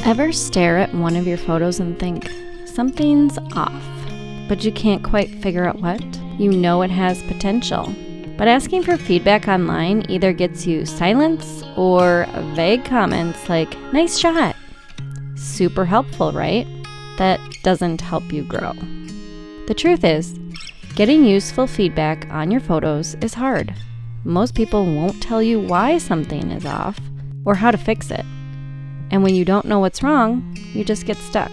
Ever stare at one of your photos and think, something's off, but you can't quite figure out what? You know it has potential, but asking for feedback online either gets you silence or vague comments like, nice shot. Super helpful, right? That doesn't help you grow. The truth is, getting useful feedback on your photos is hard. Most people won't tell you why something is off or how to fix it. And when you don't know what's wrong, you just get stuck.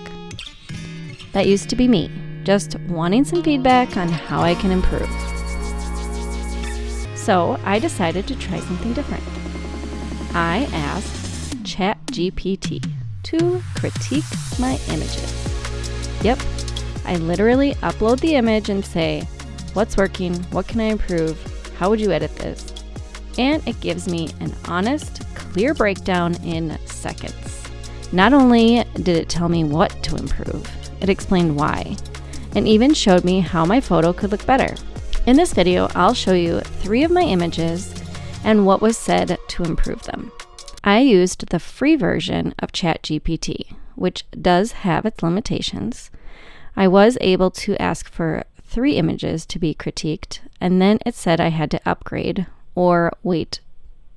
That used to be me, just wanting some feedback on how I can improve. So I decided to try something different. I asked ChatGPT to critique my images. Yep, I literally upload the image and say, what's working, what can I improve, how would you edit this? And it gives me an honest, clear breakdown in seconds. Not only did it tell me what to improve, it explained why, and even showed me how my photo could look better. In this video, I'll show you 3 of my images and what was said to improve them. I used the free version of ChatGPT, which does have its limitations. I was able to ask for 3 images to be critiqued, and then it said I had to upgrade or wait,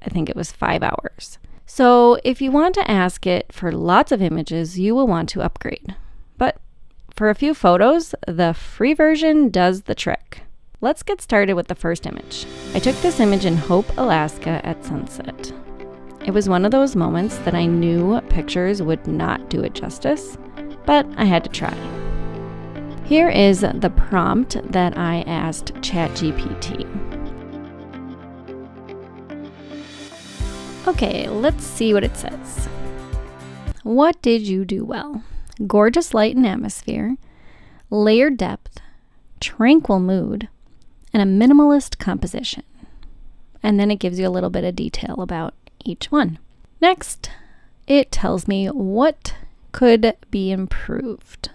I think it was 5 hours. So if you want to ask it for lots of images, you will want to upgrade. But for a few photos, the free version does the trick. Let's get started with the first image. I took this image in Hope, Alaska at sunset. It was one of those moments that I knew pictures would not do it justice, but I had to try. Here is the prompt that I asked ChatGPT. Okay, let's see what it says. What did you do well? Gorgeous light and atmosphere, layered depth, tranquil mood, and a minimalist composition. And then it gives you a little bit of detail about each one. Next, it tells me what could be improved.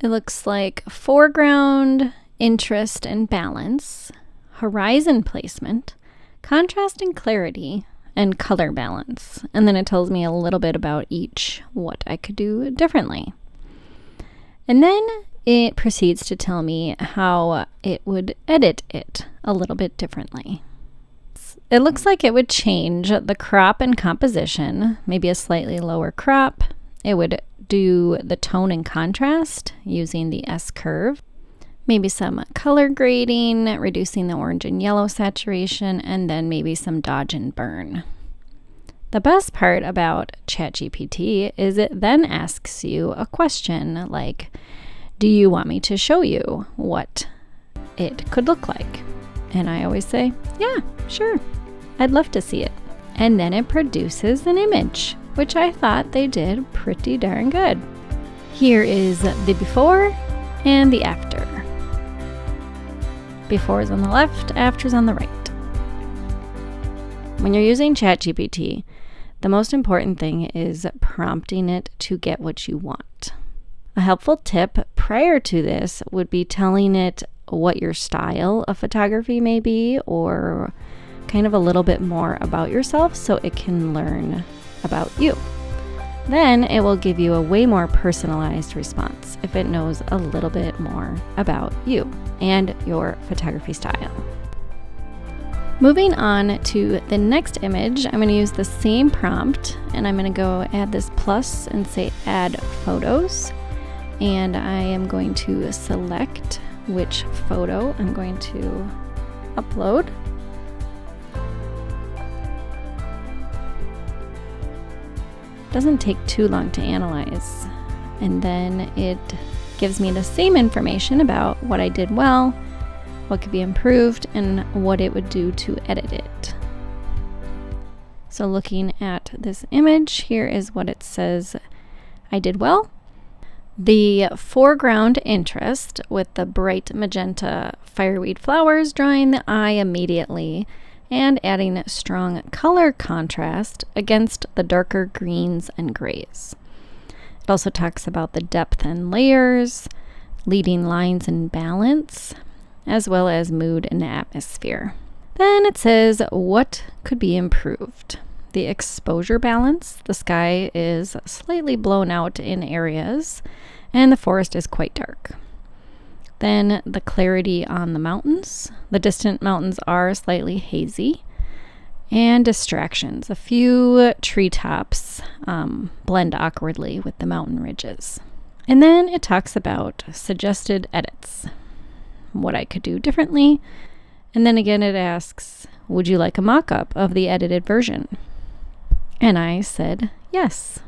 It looks like foreground, interest and balance, horizon placement, contrast and clarity, and color balance. And then it tells me a little bit about each, what I could do differently. And then it proceeds to tell me how it would edit it a little bit differently. It looks like it would change the crop and composition, maybe a slightly lower crop. It would do the tone and contrast using the S-curve. Maybe some color grading, reducing the orange and yellow saturation, and then maybe some dodge and burn. The best part about ChatGPT is it then asks you a question like, do you want me to show you what it could look like? And I always say, yeah, sure, I'd love to see it. And then it produces an image, which I thought they did pretty darn good. Here is the before and the after. Before is on the left, after is on the right. When you're using ChatGPT, the most important thing is prompting it to get what you want. A helpful tip prior to this would be telling it what your style of photography may be, or kind of a little bit more about yourself so it can learn about you. Then it will give you a way more personalized response if it knows a little bit more about you and your photography style. Moving on to the next image, I'm going to use the same prompt and I'm going to go add this plus and say add photos. And I am going to select which photo I'm going to upload. Doesn't take too long to analyze, and then it gives me the same information about what I did well, what could be improved, and what it would do to edit it. So looking at this image, here is what it says I did well. The foreground interest with the bright magenta fireweed flowers drawing the eye immediately, and adding strong color contrast against the darker greens and grays. It also talks about the depth and layers, leading lines and balance, as well as mood and atmosphere. Then it says what could be improved. the exposure balance. The sky is slightly blown out in areas, and the forest is quite dark. Then the clarity on the mountains. The distant mountains are slightly hazy. And distractions. A few treetops blend awkwardly with the mountain ridges. And then it talks about suggested edits, what I could do differently. And then again it asks, would you like a mock-up of the edited version? And I said yes.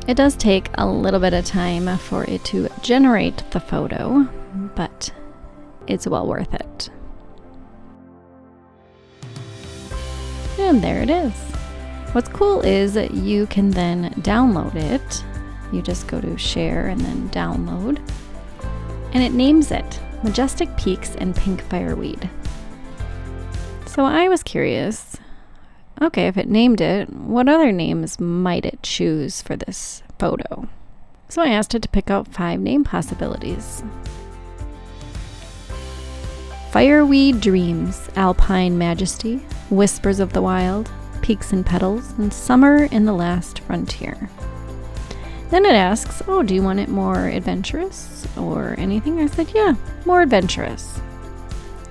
It does take a little bit of time for it to generate the photo, but it's well worth it. And there it is. What's cool is that you can then download it. You just go to share and then download. And it names it Majestic Peaks and Pink Fireweed. So I was curious, okay, if it named it, what other names might it choose for this photo? So I asked it to pick out 5 name possibilities. Fireweed Dreams, Alpine Majesty, Whispers of the Wild, Peaks and Petals, and Summer in the Last Frontier. Then it asks, oh, do you want it more adventurous or anything? I said, yeah, more adventurous.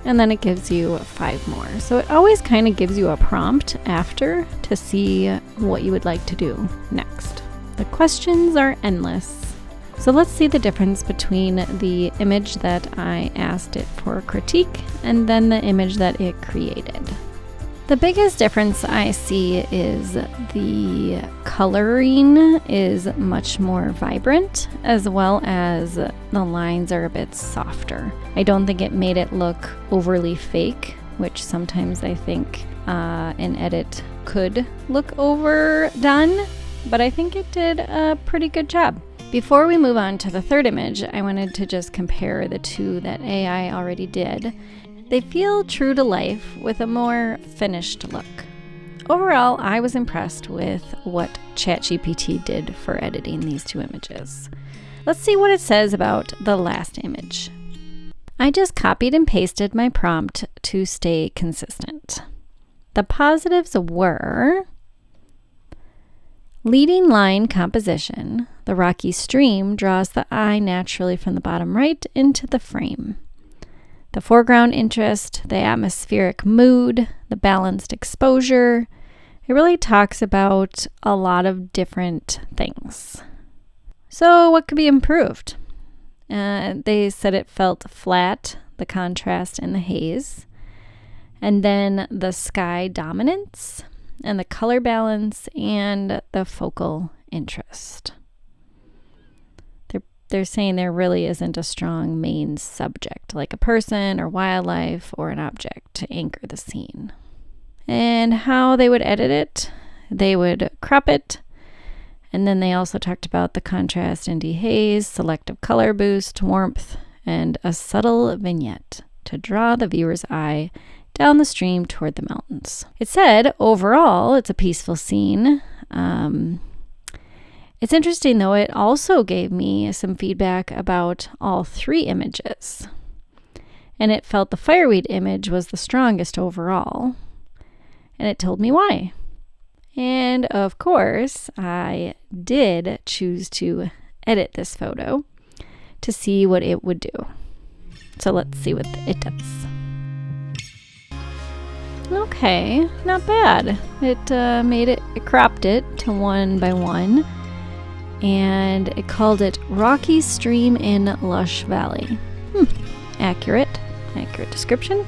And then it gives you 5 more. So it always kind of gives you a prompt after to see what you would like to do next. The questions are endless. So let's see the difference between the image that I asked it for critique and then the image that it created. The biggest difference I see is the coloring is much more vibrant, as well as the lines are a bit softer. I don't think it made it look overly fake, which sometimes I think an edit could look overdone, but I think it did a pretty good job. Before we move on to the third image, I wanted to just compare the 2 that AI already did. They feel true to life with a more finished look. Overall, I was impressed with what ChatGPT did for editing these 2 images. Let's see what it says about the last image. I just copied and pasted my prompt to stay consistent. The positives were leading line composition. The rocky stream draws the eye naturally from the bottom right into the frame. The foreground interest, the atmospheric mood, the balanced exposure. It really talks about a lot of different things. So what could be improved? They said it felt flat, the contrast and the haze. And then the sky dominance and the color balance and the focal interest. They're saying there really isn't a strong main subject, like a person or wildlife or an object to anchor the scene. And how they would edit it, they would crop it, and then they also talked about the contrast and dehaze, selective color boost, warmth, and a subtle vignette to draw the viewer's eye down the stream toward the mountains. It said, overall, it's a peaceful scene. It's interesting, though, it also gave me some feedback about all 3 images. And it felt the fireweed image was the strongest overall. And it told me why. And of course, I did choose to edit this photo to see what it would do. So let's see what it does. Okay, not bad. It cropped it to 1 by 1. And it called it Rocky Stream in Lush Valley. Accurate description.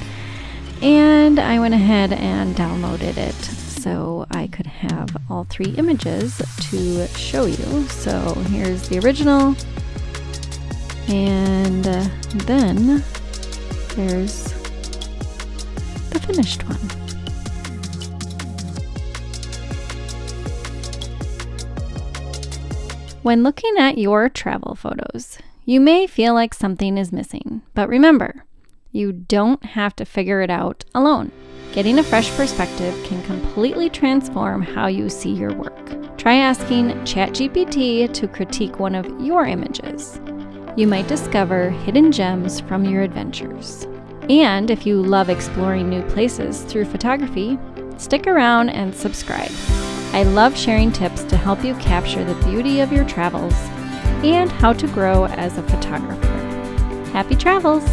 And I went ahead and downloaded it so I could have all 3 images to show you. So here's the original, and then there's the finished one. When looking at your travel photos, you may feel like something is missing, but remember, you don't have to figure it out alone. Getting a fresh perspective can completely transform how you see your work. Try asking ChatGPT to critique one of your images. You might discover hidden gems from your adventures. And if you love exploring new places through photography, Stick around and subscribe. I love sharing tips to help you capture the beauty of your travels and how to grow as a photographer. Happy travels!